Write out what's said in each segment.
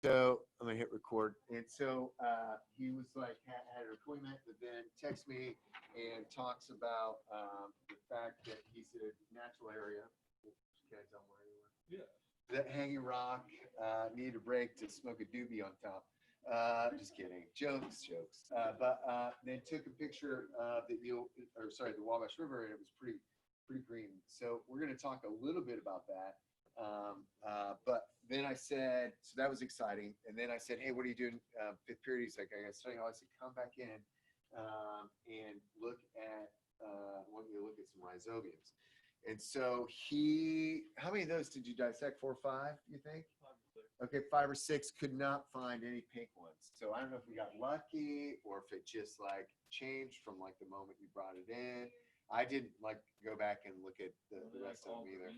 So I'm gonna hit record. And so he was like had an appointment, but then texts me and talks about the fact that he's in a natural area. Can I tell him where you were? Yeah. That hanging rock needed a break to smoke a doobie on top. Just kidding. Jokes. But then took a picture of the Wabash River, and it was pretty green. So we're going to talk a little bit about that. But then I said, so that was exciting. And then I said, hey, what are you doing fifth period? He's like, I got to study hall. I said, come back in and look at, I want you to look at some rhizobiums. And so how many of those did you dissect? 4 or 5, you think? 5 or 6. Okay, 5 or 6, could not find any pink ones. So I don't know if we got lucky or if it just like changed from like the moment you brought it in. I didn't like go back and look at the rest of them either.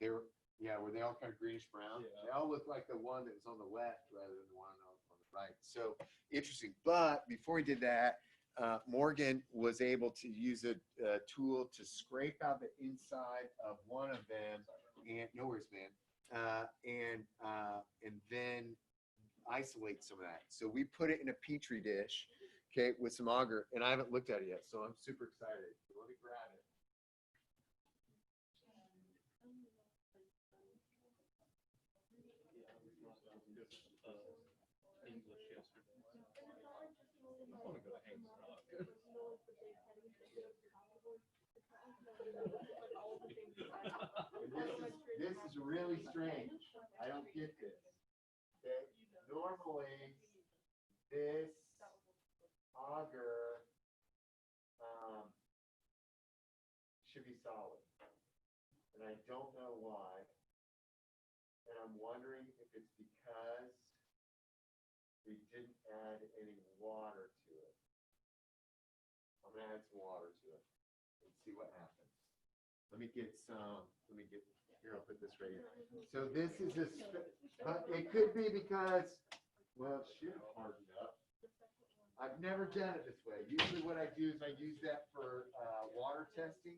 They were, were they all kind of greenish brown? Yeah. They all look like the one that was on the left rather than the one on the right. So interesting. But before he did that, Morgan was able to use a tool to scrape out the inside of one of them, and no worries, man. And then isolate some of that. So we put it in a petri dish, okay, with some agar, and I haven't looked at it yet, so I'm super excited. So let me grab it. English yesterday. I want to go to Haynes Rock. This is really strange. I don't get this. Okay? Normally, this auger should be solid, and I don't know why. And I'm wondering if it's because we didn't add any water to it. I'm gonna add some water to it and see what happens. Let me get here, I'll put this right here. So this is it could be because, well, it should have hardened up. I've never done it this way. Usually what I do is I use that for water testing,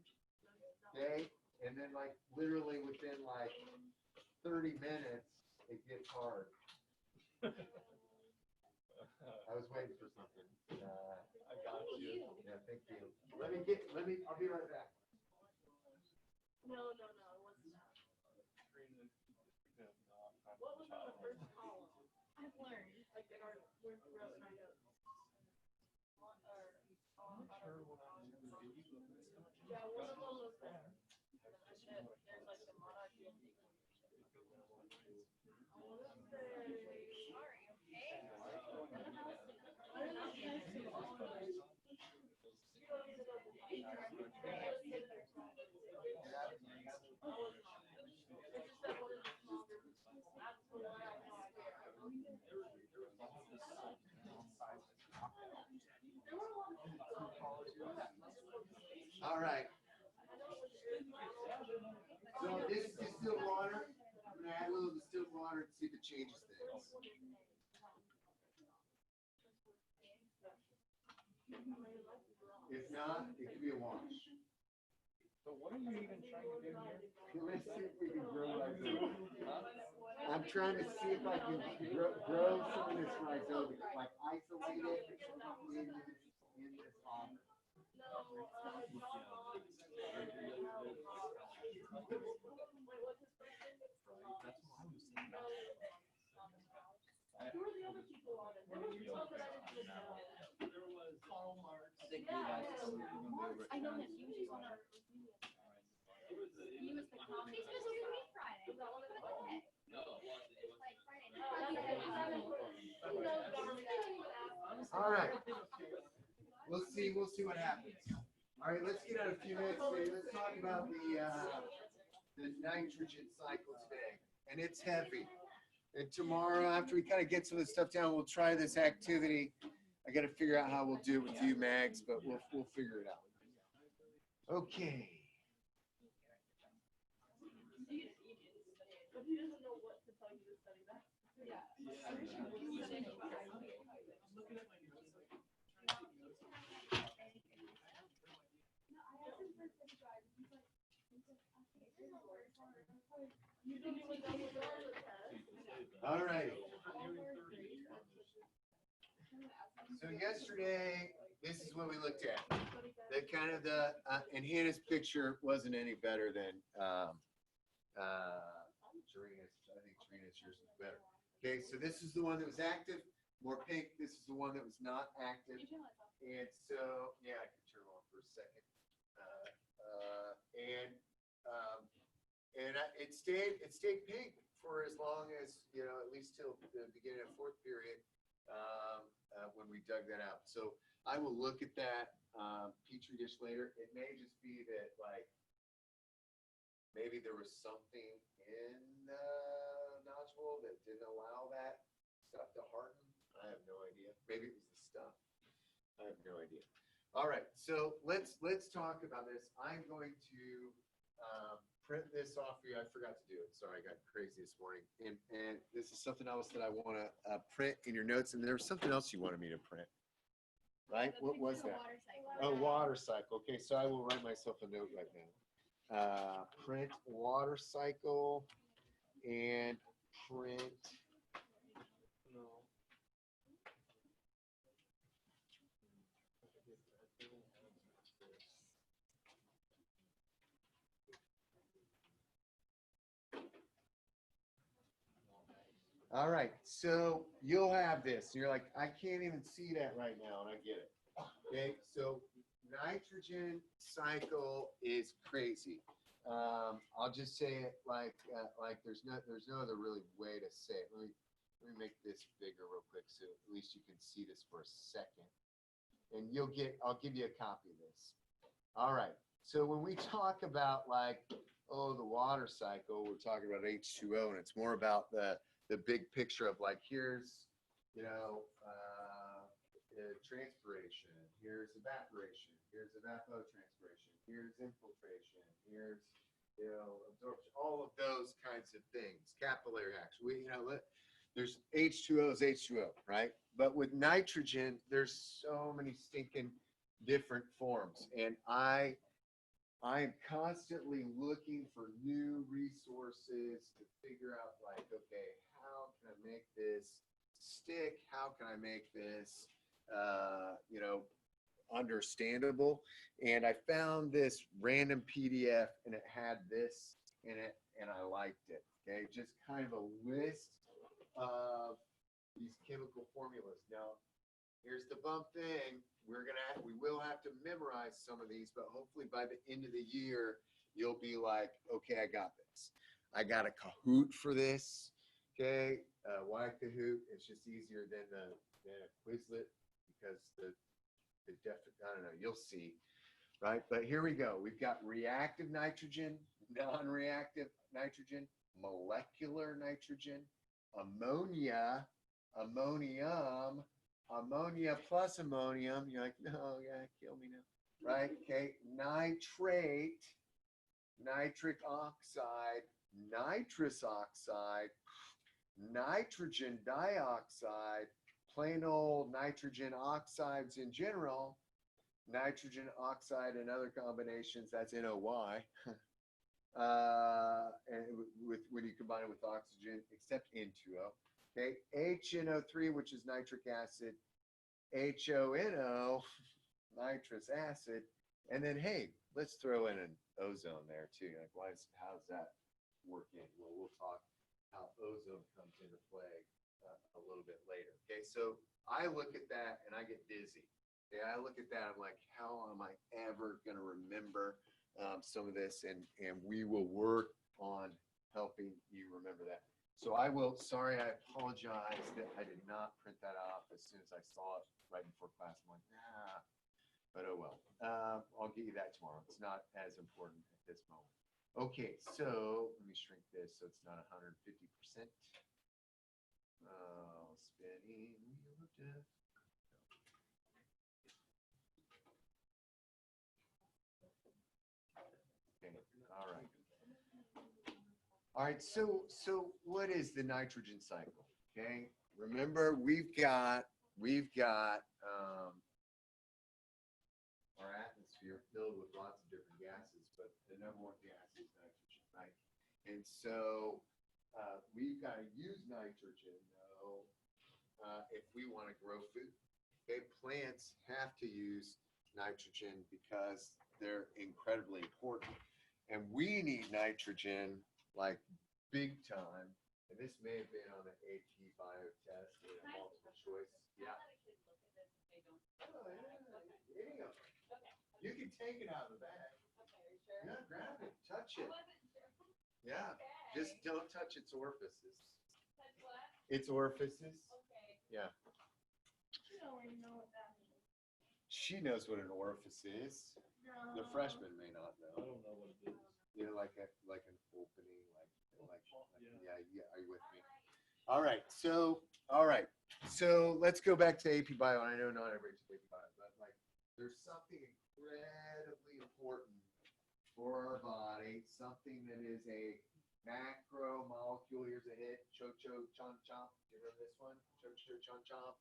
okay? And then like literally within like 30 minutes, it gets hard. I was waiting for something. I got you. Yeah, thank you. I'll be right back. No, it wasn't that. What was on the first column? I've learned, like in our wrote my notes. Yeah, one of them was there. There's like the monarchy. All right. So this is distilled water. I'm gonna add a little distilled water to see if it changes things. If not, it could be a wash. So what are you even trying to do here? Let's see if we can grow rhizobium. I'm trying to see if I can grow some of this rhizobium, like isolate it in this auger. Who are the other people on it? There was one that I didn't know. There was Paul Marks. I know him. He was just on our. He was the coffee. He's supposed to meet Friday. Was that one of the day? No. It's like Friday night. All right. We'll see what happens. All right, let's get out a few minutes today. Let's talk about the nitrogen cycle today. And it's heavy. And tomorrow, after we kind of get some of this stuff down, we'll try this activity. I got to figure out how we'll do it with you, Mags, but we'll figure it out. Okay. But he doesn't know what to tell you to study that. Yeah. All righty. So yesterday, this is what we looked at. The kind of and Hannah's picture wasn't any better than Serena's. I think Serena's yours is better. Okay, so this is the one that was active, more pink. This is the one that was not active. And so, yeah, I can turn on for a second. It stayed pink for as long as, at least till the beginning of fourth period when we dug that out. So I will look at that Petri dish later. It may just be that, like, maybe there was something in the nodule that didn't allow that stuff to harden. I have no idea. Maybe it was the stuff. I have no idea. All right, so let's talk about this. I'm going to print this off for you. I forgot to do it. Sorry, I got crazy this morning. And this is something else that I want to print in your notes. And there was something else you wanted me to print, right? What was that? Oh, water cycle. Okay, so I will write myself a note right now. Print water cycle and print. All right, so you'll have this. You're like, I can't even see that right now, and I get it. Okay, so nitrogen cycle is crazy. I'll just say it like there's no other really way to say it. Let me make this bigger real quick so at least you can see this for a second, and I'll give you a copy of this. All right. So when we talk about the water cycle, we're talking about H2O, and it's more about the big picture of here's transpiration, here's evaporation, here's evapotranspiration, here's infiltration, here's absorption, all of those kinds of things, capillary action. There's H2O is H2O, right? But with nitrogen, there's so many stinking different forms, and I am constantly looking for new resources to figure out okay, how can I make this stick? How can I make this, understandable? And I found this random PDF and it had this in it and I liked it. Okay. Just kind of a list of these chemical formulas. Now, here's the bump thing. We will have to memorize some of these, but hopefully by the end of the year, you'll be like, okay, I got this. I got a Kahoot for this. Okay. Why Kahoot? It's just easier than a Quizlet because I don't know, you'll see. Right. But here we go. We've got reactive nitrogen, non-reactive nitrogen, molecular nitrogen, ammonia, ammonium, ammonia plus ammonium. You're like, no, yeah, kill me now. Right? Okay. Nitrate, nitric oxide, nitrous oxide, nitrogen dioxide, plain old nitrogen oxides in general, nitrogen oxide and other combinations, that's NOY. And when you combine it with oxygen, except N2O. Okay, HNO3, which is nitric acid, HONO, nitrous acid, and then hey, let's throw in an ozone there too. How's that work in? Well, we'll talk how ozone comes into play a little bit later. Okay, so I look at that and I get dizzy. Okay, I look at that, I'm like, how am I ever going to remember some of this? And we will work on helping you remember that. So I apologize that I did not print that off as soon as I saw it right before class. I'm like, nah, but oh well. I'll get you that tomorrow. It's not as important at this moment. Okay, so let me shrink this so it's not 150%. Spinning wheel of death. Okay, all right. All right, so what is the nitrogen cycle? Okay, remember we've got our atmosphere filled with lots of different gases, but the number one gas is nitrogen, right? And so we've got to use nitrogen though if we want to grow food. Okay, plants have to use nitrogen because they're incredibly important. And we need nitrogen like big time. And this may have been on the AP bio test or a multiple choice. Yeah. Oh, yeah. Any of them. You can take it out of the bag. Yeah, grab it, touch it. Yeah, just don't touch its orifices. Its orifices. Yeah. You don't even know what that means. She knows what an orifice is. The No. freshman may not I know. don't know what it is. You know, like an opening, yeah. Are you with me? All right. So let's go back to AP Bio. And I know not everybody's AP Bio, but like, there's something incredibly important for our body. Something that is a macromolecule. Here's a hit. Cho-cho, chomp-chomp. Do you remember this one? Cho-cho, chomp-chomp.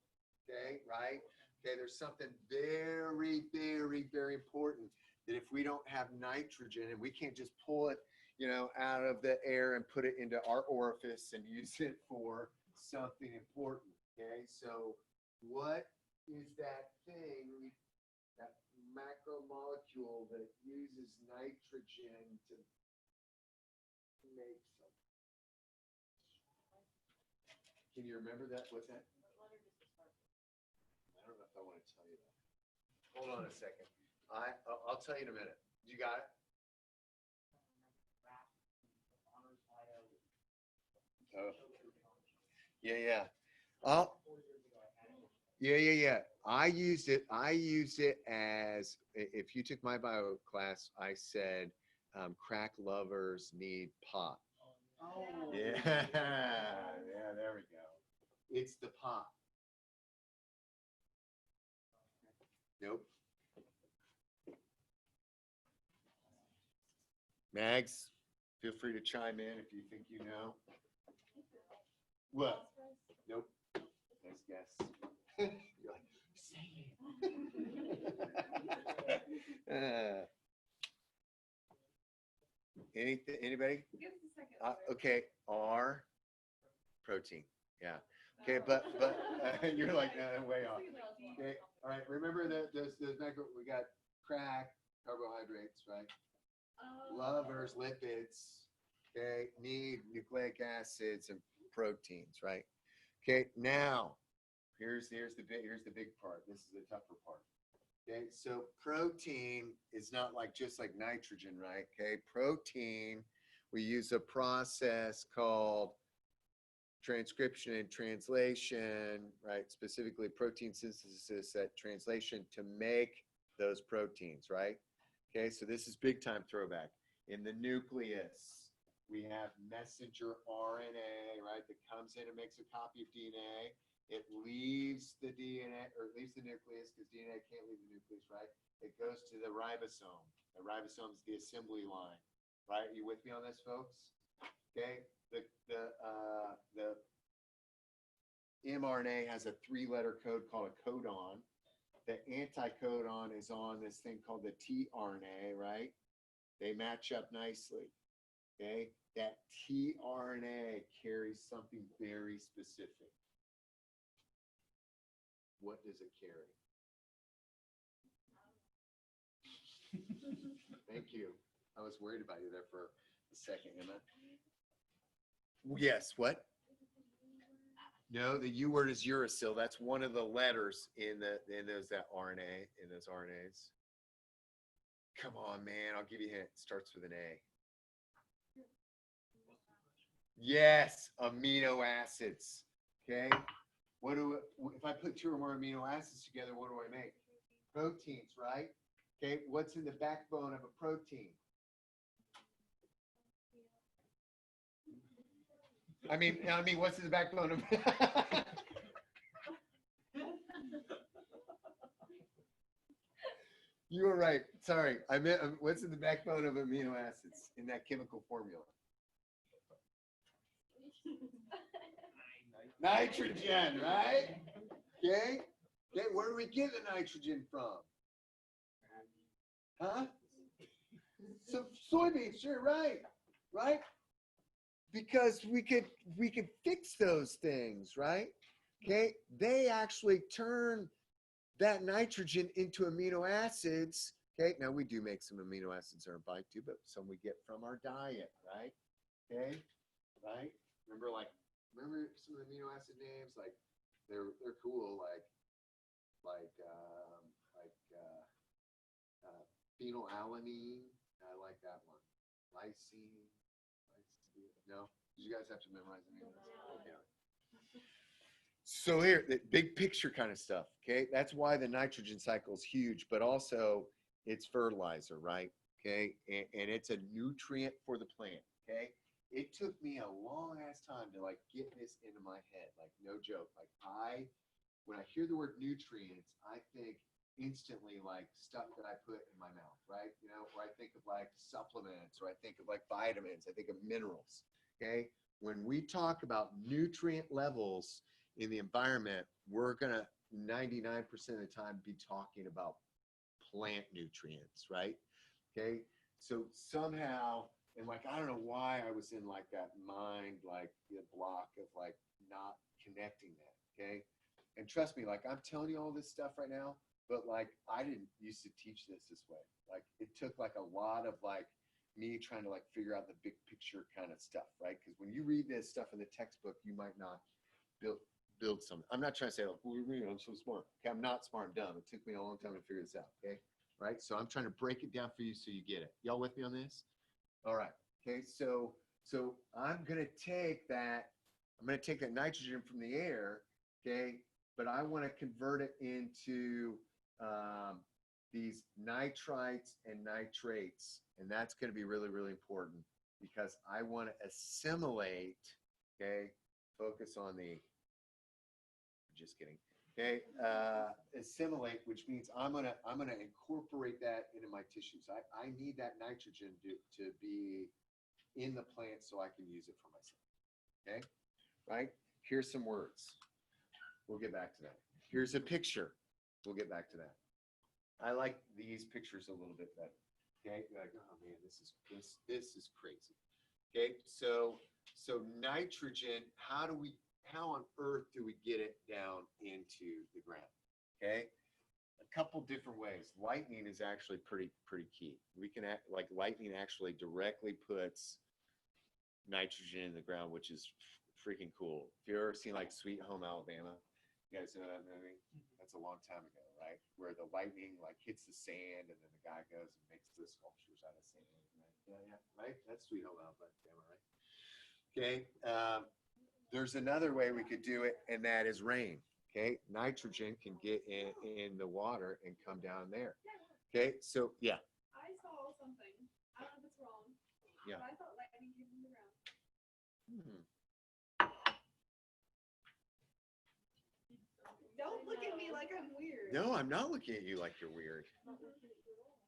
Okay, right? Okay, there's something very, very, very important that if we don't have nitrogen and we can't just pull it, out of the air and put it into our orifice and use it for something important. Okay, so what is that thing, that macromolecule that uses nitrogen to make something? Can you remember that? What's that? I don't know if I want to tell you that. Hold on a second. I'll tell you in a minute. You got it? Oh. Yeah. Oh. Yeah. I used it as, if you took my bio class, I said, crack lovers need pop. Oh. Yeah. Yeah, there we go. It's the pop. Nope. Mags, feel free to chime in if you think you know. What? Nope. Nice guess. You're like, say it. Anybody? Give us a second. Okay, R, protein. Yeah. Okay, but you're like way off. Okay, all right. Remember that those macro, we got crack, carbohydrates, right? Lovers, lipids. Okay, need nucleic acids and proteins, right? Okay, now here's the big part. This is the tougher part. Okay, so protein is not just like nitrogen, right? Okay, protein, we use a process called transcription and translation, right? Specifically protein synthesis at translation to make those proteins, right? Okay, so this is big time throwback. In the nucleus, we have messenger RNA, right, that comes in and makes a copy of DNA. It leaves the DNA, or it leaves the nucleus, because DNA can't leave the nucleus, right? It goes to the ribosome. The ribosome is the assembly line, right? Are you with me on this, folks? Okay, the mRNA has a 3-letter code called a codon. The anticodon is on this thing called the tRNA, right? They match up nicely. Okay, that tRNA carries something very specific. What does it carry? Thank you. I was worried about you there for a second, Emma. Yes, what? No, the U word is uracil. That's one of the letters in that RNA, in those RNAs. Come on, man. I'll give you a hint. It starts with an A. Yes, amino acids. Okay. If I put 2 or more amino acids together, what do I make? Proteins, right? Okay. What's in the backbone of a protein? I mean, what's in the backbone of? You were right. Sorry, I meant what's in the backbone of amino acids in that chemical formula? Nitrogen, right? Okay. Okay. Where do we get the nitrogen from? Huh? Some soybeans. Sure, right. Right. Because we could fix those things, right? Okay. They actually turn that nitrogen into amino acids. Okay, now we do make some amino acids in our bike too, but some we get from our diet, right? Okay, right? Remember some of the amino acid names? Like they're cool, like phenylalanine. I like that one. Lysine. No, did you guys have to memorize the name of this? Okay. So here, the big picture kind of stuff. Okay, that's why the nitrogen cycle is huge, but also it's fertilizer, right? Okay, and it's a nutrient for the plant. Okay, it took me a long ass time to like get this into my head, like no joke. Like when I hear the word nutrients, I think instantly like stuff that I put in my mouth, right? You know, or I think of like supplements, or I think of like vitamins, I think of minerals. Okay, when we talk about nutrient levels in the environment, we're gonna 99% of the time be talking about plant nutrients, right? Okay, so somehow, and like I don't know why I was in like that mind like the block of like not connecting that. Okay, and trust me, like I'm telling you all this stuff right now, but like I didn't used to teach this way. Like it took like a lot of like me trying to like figure out the big picture kind of stuff, right? Because when you read this stuff in the textbook, you might not build something. I'm not trying to say, like, what do you mean? I'm so smart. Okay, I'm not smart. I'm dumb. It took me a long time to figure this out. Okay, right? So I'm trying to break it down for you so you get it. Y'all with me on this? All right. Okay, so I'm gonna take that. I'm gonna take that nitrogen from the air. Okay, but I want to convert it into these nitrites and nitrates, and that's going to be really, really important because I want to assimilate. Okay, focus on the. Just kidding. Okay, assimilate, which means I'm gonna incorporate that into my tissues. I need that nitrogen to be in the plant so I can use it for myself. Okay, right? Here's some words. We'll get back to that. Here's a picture. We'll get back to that. I like these pictures a little bit better. Okay, you're like, oh man, this is crazy. Okay, so nitrogen. How on earth do we get it down into the ground? Okay, a couple different ways. Lightning is actually pretty key. We can like lightning actually directly puts nitrogen in the ground, which is freaking cool. If you ever seen like Sweet Home Alabama, you guys know that movie? That's a long time ago, right? Where the lightning like hits the sand, and then the guy goes and makes the sculptures out of sand. Right? Yeah, right. That's Sweet Home Alabama, right? Okay. There's another way we could do it, and that is rain. Okay, nitrogen can get in the water and come down there. Okay, so yeah. I saw something. I don't know if it's wrong. Yeah. But I thought lightning came from the ground. Don't look at me like I'm weird. No, I'm not looking at you like you're weird.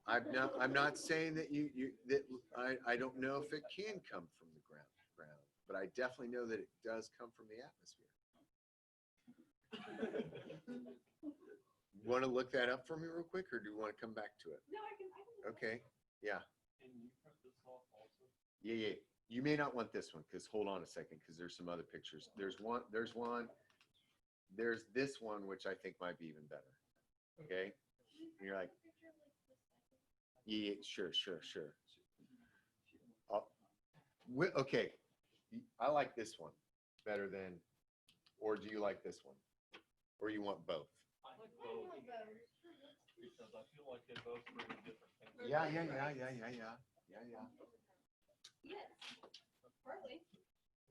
I'm not saying that I don't know if it can come from the ground, but I definitely know that it does come from the atmosphere. Want to look that up for me real quick, or do you want to come back to it? No, I can. Okay. Yeah. Can you print this off also? Yeah. You may not want this one because hold on a second, because there's some other pictures. There's this one which I think might be even better. Okay. And you're like, yeah, sure. Okay. I like this one better than, or do you like this one? Or you want both? I like both because I feel like they both bring different things. Yeah. Yes, partly.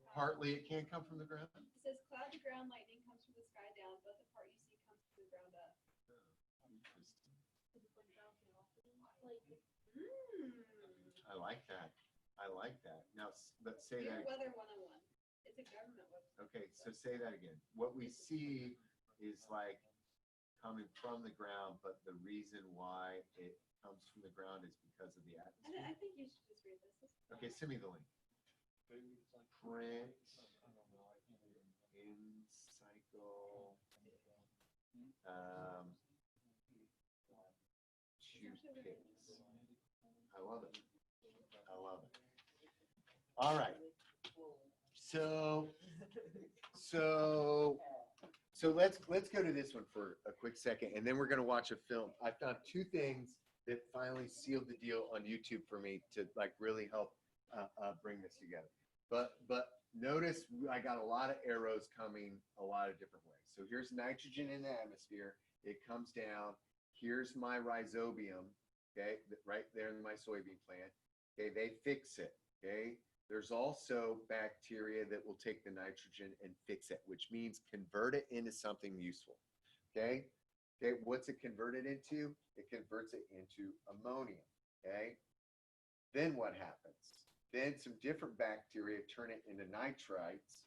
Partly it can come from the ground. It says cloud to ground, lightning comes from the sky down, but the part you see comes from the ground up. I like that. Now, let's say Your that. weather 101. It's a government website. Okay, so say that again. What we see is like coming from the ground, but the reason why it comes from the ground is because of the atmosphere. I think you should just read this. Okay, send me the link. Print in cycle toothpicks. I love it. All right. So So let's go to this one for a quick second, and then we're gonna watch a film. I found two things that finally sealed the deal on YouTube for me to like really help bring this together. But notice I got a lot of arrows coming a lot of different ways. So here's nitrogen in the atmosphere. It comes down. Here's my rhizobium, okay, right there in my soybean plant. Okay, they fix it. Okay, there's also bacteria that will take the nitrogen and fix it, which means convert it into something useful. Okay, okay, what's it converted into? It converts it into ammonium. Okay, then what happens? Then some different bacteria turn it into nitrites.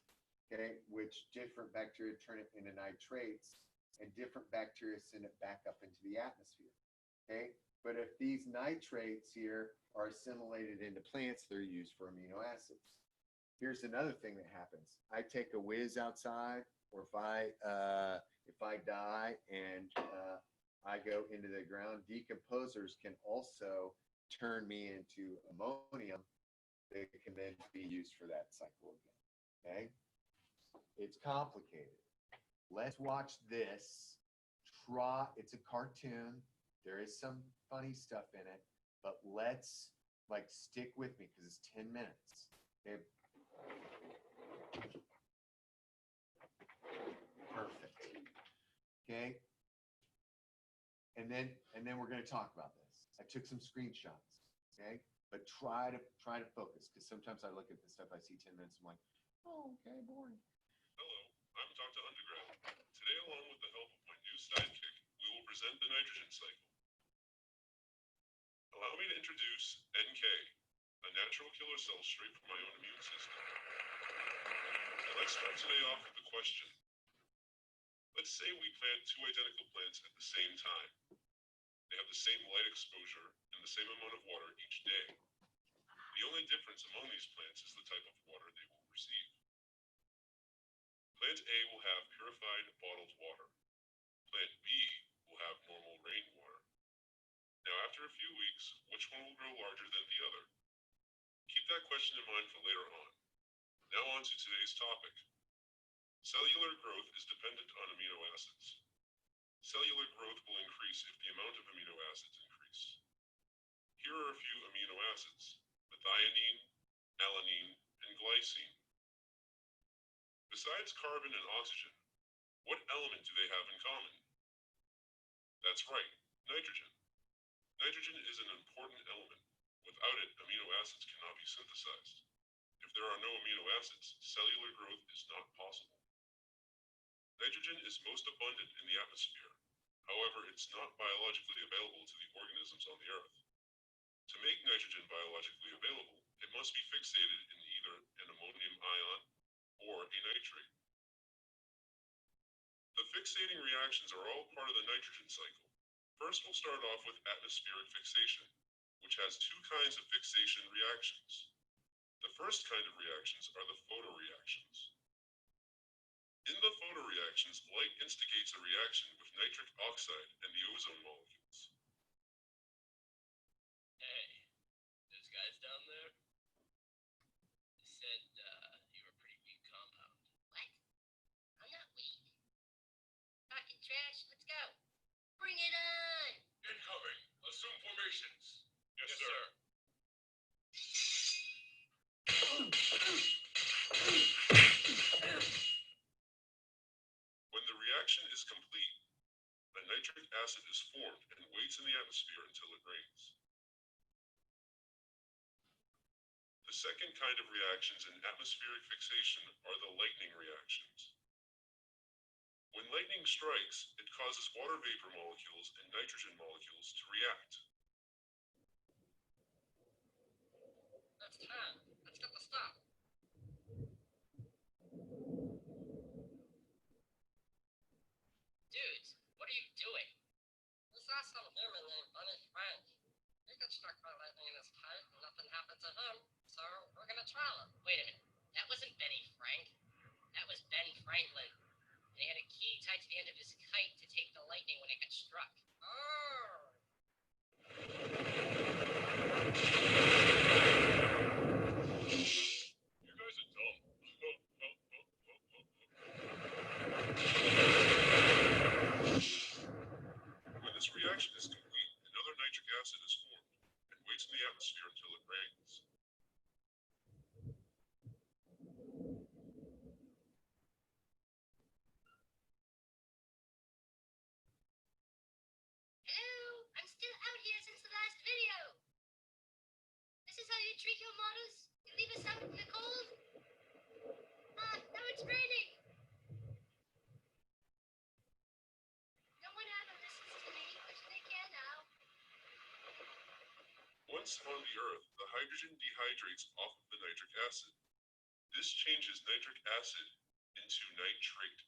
Okay, which different bacteria turn it into nitrates, and different bacteria send it back up into the atmosphere. Okay, but if these nitrates here are assimilated into plants, they're used for amino acids. Here's another thing that happens. I take a whiz outside, or if I die and I go into the ground, decomposers can also turn me into ammonium that can then be used for that cycle again. Okay, it's complicated. Let's watch this. It's a cartoon. There is some funny stuff in it, but let's like stick with me because it's 10 minutes. Okay. Perfect. Okay. And then we're going to talk about this. I took some screenshots. Okay. But try to focus, because sometimes I look at the stuff, I see 10 minutes, I'm like, oh, okay, boring. Hello, I'm Dr. Undergrad. Today, along with the help of my new sidekick, we will present the nitrogen cycle. Allow me to introduce NK, a natural killer cell straight from my own immune system. And let's start today off with the question. Let's say we plant two identical plants at the same time. They have the same light exposure and the same amount of water each day. The only difference among these plants is the type of water they will receive. Plant A will have purified bottled water. Plant B will have normal rainwater. Now, after a few weeks, which one will grow larger than the other? Keep that question in mind for later on. Now on to today's topic. Cellular growth is dependent on amino acids. Cellular growth will increase if the amount of amino acids increase. Here are a few amino acids: methionine, alanine, and glycine. Besides carbon and oxygen, what element do they have in common? That's right, nitrogen. Nitrogen is an important element. Without it, amino acids cannot be synthesized. If there are no amino acids, cellular growth is not possible. Nitrogen is most abundant in the atmosphere. However, it's not biologically available to the organisms on the Earth. To make nitrogen biologically available, it must be fixated in either an ammonium ion or a nitrate. The fixating reactions are all part of the nitrogen cycle. First, we'll start off with atmospheric fixation, which has two kinds of fixation reactions. The first kind of reactions are the photoreactions. In the photoreactions, light instigates a reaction with nitric oxide and the ozone molecules. Hey, those guys down there? They said, you were a pretty weak compound. What? I'm not weak. Talking trash, let's go. Bring it on! Incoming! Assume formations! Yes, sir. When the reaction is complete, a nitric acid is formed and waits in the atmosphere until it rains. The second kind of reactions in atmospheric fixation are the lightning reactions. When lightning strikes, it causes water vapor molecules and nitrogen molecules to react. That's time. Let's get the stuff. Dudes, what are you doing? We saw some human named Bunny Frank. He got struck by lightning in his kite and nothing happened to him, so we're gonna trial him. Wait a minute. That wasn't Benny Frank. That was Ben Franklin. And he had a key tied to the end of his kite to take the lightning when it got struck. Oh! You guys are dumb. Modus? You leave us out in the cold? Now it's raining. No one ever listens to me, but they can now. Once on the Earth, the hydrogen dehydrates off of the nitric acid. This changes nitric acid into nitrate.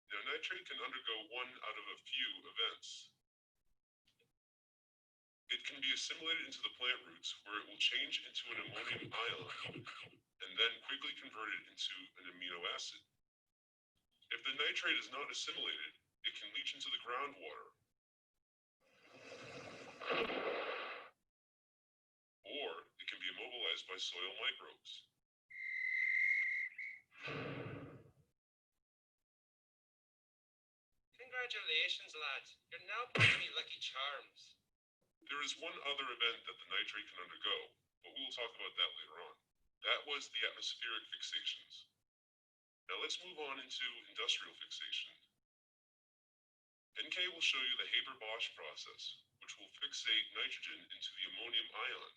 Now, nitrate can undergo one out of a few events. It can be assimilated into the plant roots, where it will change into an ammonium ion, and then quickly converted into an amino acid. If the nitrate is not assimilated, it can leach into the groundwater, or it can be immobilized by soil microbes. Congratulations, lads. You're now part of me Lucky Charms. There is one other event that the nitrate can undergo, but we will talk about that later on. That was the atmospheric fixations. Now let's move on into industrial fixation. NK will show you the Haber-Bosch process, which will fixate nitrogen into the ammonium ion.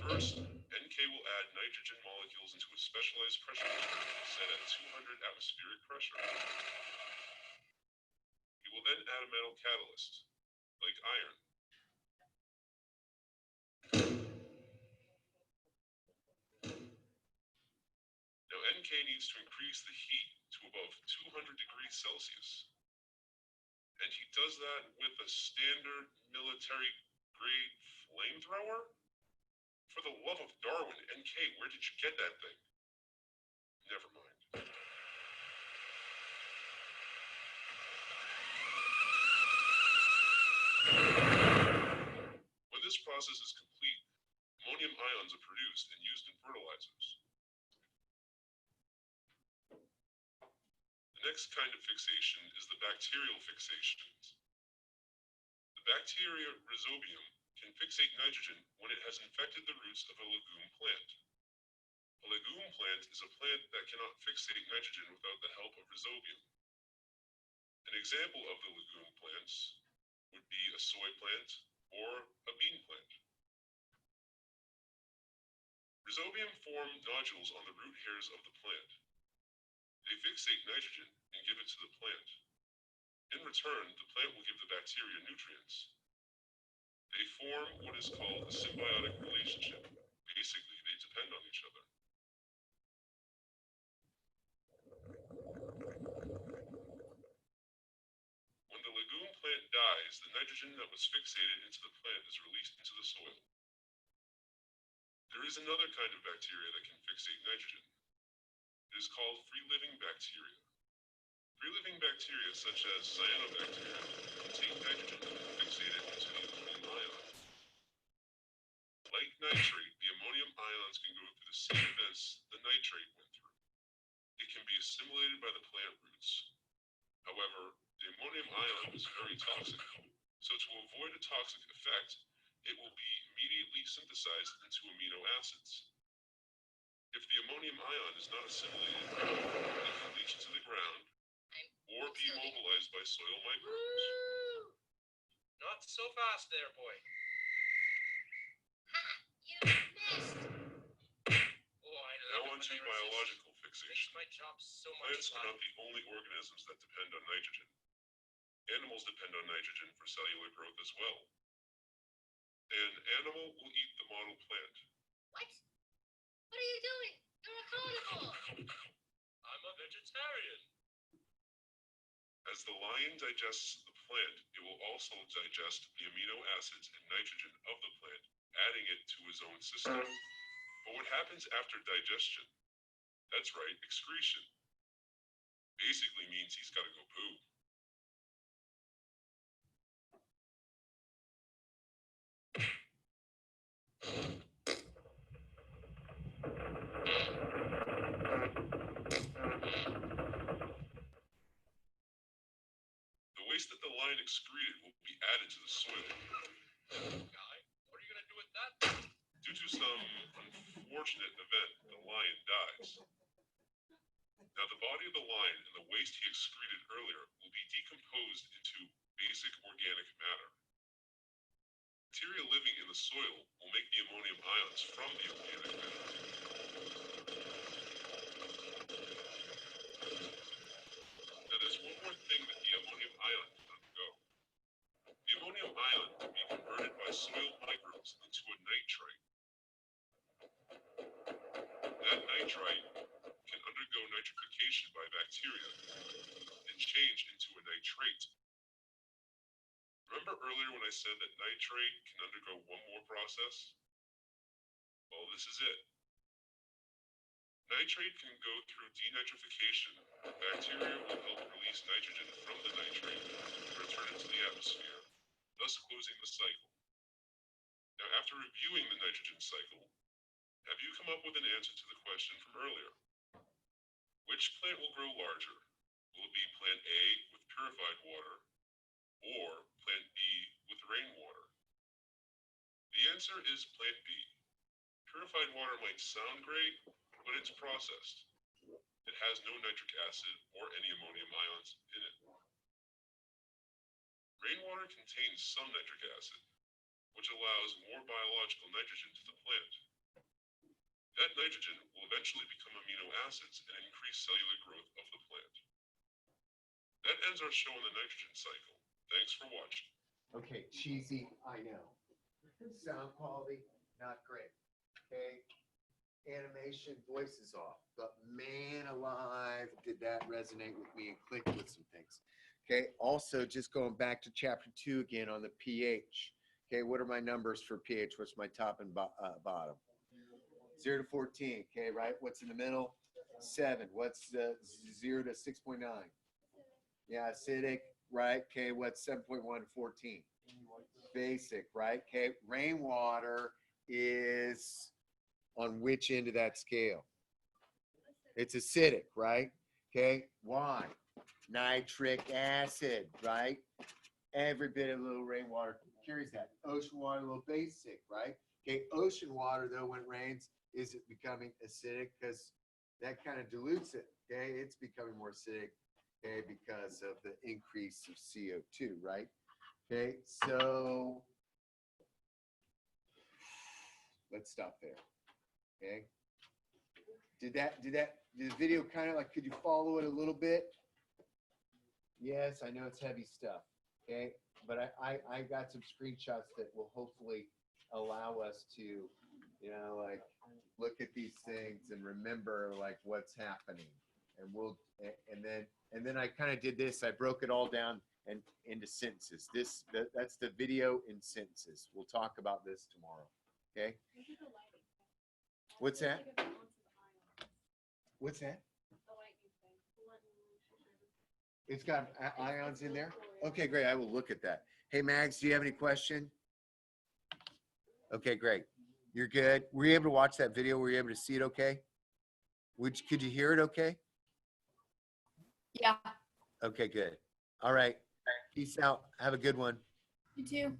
First, NK will add nitrogen molecules into a specialized pressure meter set at 200 atmospheric pressure. He will then add a metal catalyst, like iron. Now NK needs to increase the heat to above 200 degrees Celsius. And he does that with a standard military grade flamethrower? For the love of Darwin, NK, where did you get that thing? Never mind. When this process is complete, ammonium ions are produced and used in fertilizers. The next kind of fixation is the bacterial fixations. The bacteria Rhizobium can fixate nitrogen when it has infected the roots of a legume plant. A legume plant is a plant that cannot fixate nitrogen without the help of Rhizobium. An example of the legume plants would be a soy plant or a bean plant. Rhizobium form nodules on the root hairs of the plant. They fixate nitrogen and give it to the plant. In return, the plant will give the bacteria nutrients. They form what is called a symbiotic relationship. Basically, they depend on each other. When the legume plant dies, the nitrogen that was fixated into the plant is released into the soil. There is another kind of bacteria that can fixate nitrogen. It is called free-living bacteria. Free-living bacteria, such as cyanobacteria, can take nitrogen and fixate it into the ammonium ion. Like nitrate, the ammonium ions can go through the same events the nitrate went through. It can be assimilated by the plant roots. However, the ammonium ion is very toxic, so to avoid a toxic effect, it will be immediately synthesized into amino acids. If the ammonium ion is not assimilated, it can leach into the ground or be immobilized by soil microbes. Not so fast there, boy. Ha! You missed! Oh, I Now love on it to when they resist. biological Makes fixation. my job so much Plants are fun. not the only organisms that depend on nitrogen. Animals depend on nitrogen for cellular growth as well. An animal will eat the model plant. What? What are you doing? You're a carnivore! I'm a vegetarian. As the lion digests the plant, it will also digest the amino acids and nitrogen of the plant, adding it to his own system. But what happens after digestion? That's right, excretion. Basically means he's got to go poo. The waste that the lion excreted will be added to the soil. Guy, what are you gonna do with that? Due to some unfortunate event, the lion dies. Now the body of the lion and the waste he excreted earlier will be decomposed into basic organic matter. Bacteria living in the soil will make the ammonium ions from the organic matter. Now there's one more thing that the ammonium ion can undergo. The ammonium ion can be converted by soil microbes into a nitrite. That nitrite can undergo nitrification by bacteria and change into a nitrate. Remember earlier when I said that nitrate can undergo one more process? Well, this is it. Nitrate can go through denitrification. Bacteria will help release nitrogen from the nitrate and return it to the atmosphere, thus closing the cycle. Now, after reviewing the nitrogen cycle, have you come up with an answer to the question from earlier? Which plant will grow larger? Will it be plant A with purified water or plant B with rainwater? The answer is plant B. Purified water might sound great, but it's processed. It has no nitric acid or any ammonium ions in it. Rainwater contains some nitric acid, which allows more biological nitrogen to the plant. That nitrogen will eventually become amino acids and increase cellular growth of the plant. That ends our show on the nitrogen cycle. Thanks for watching. Okay, cheesy, I know. Sound quality, not great. Okay, animation, voices off. But man alive, did that resonate with me and click with some things. Okay, also just going back to chapter 2 again on the pH. Okay, what are my numbers for pH? What's my top and bottom? 0 to 14. Okay, right? What's in the middle? 7. What's 0 to 6.9? Yeah, acidic, right? Okay, what's 7.1 to 14? Basic, right? Okay, rainwater is on which end of that scale? It's acidic, right? Okay, why? Nitric acid, right? Every bit of little rainwater carries that. Ocean water, a little basic, right? Okay, ocean water, though, when it rains, is it becoming acidic? Because that kind of dilutes it, okay? It's becoming more acidic, okay, because of the increase of CO2, right? Okay, so let's stop there, okay? Did the video kind of like, could you follow it a little bit? Yes, I know it's heavy stuff, okay? But I got some screenshots that will hopefully allow us to, you know, like look at these things and remember like what's happening. And then I kind of did this. I broke it all down and into sentences. That's the video in sentences. We'll talk about this tomorrow, okay? What's that? What's that? It's got ions in there? Okay, great. I will look at that. Hey, Mags, do you have any question? Okay, great. You're good. Were you able to watch that video? Were you able to see it okay? Could you hear it okay? Yeah. Okay, good. All right. Peace out. Have a good one. You too.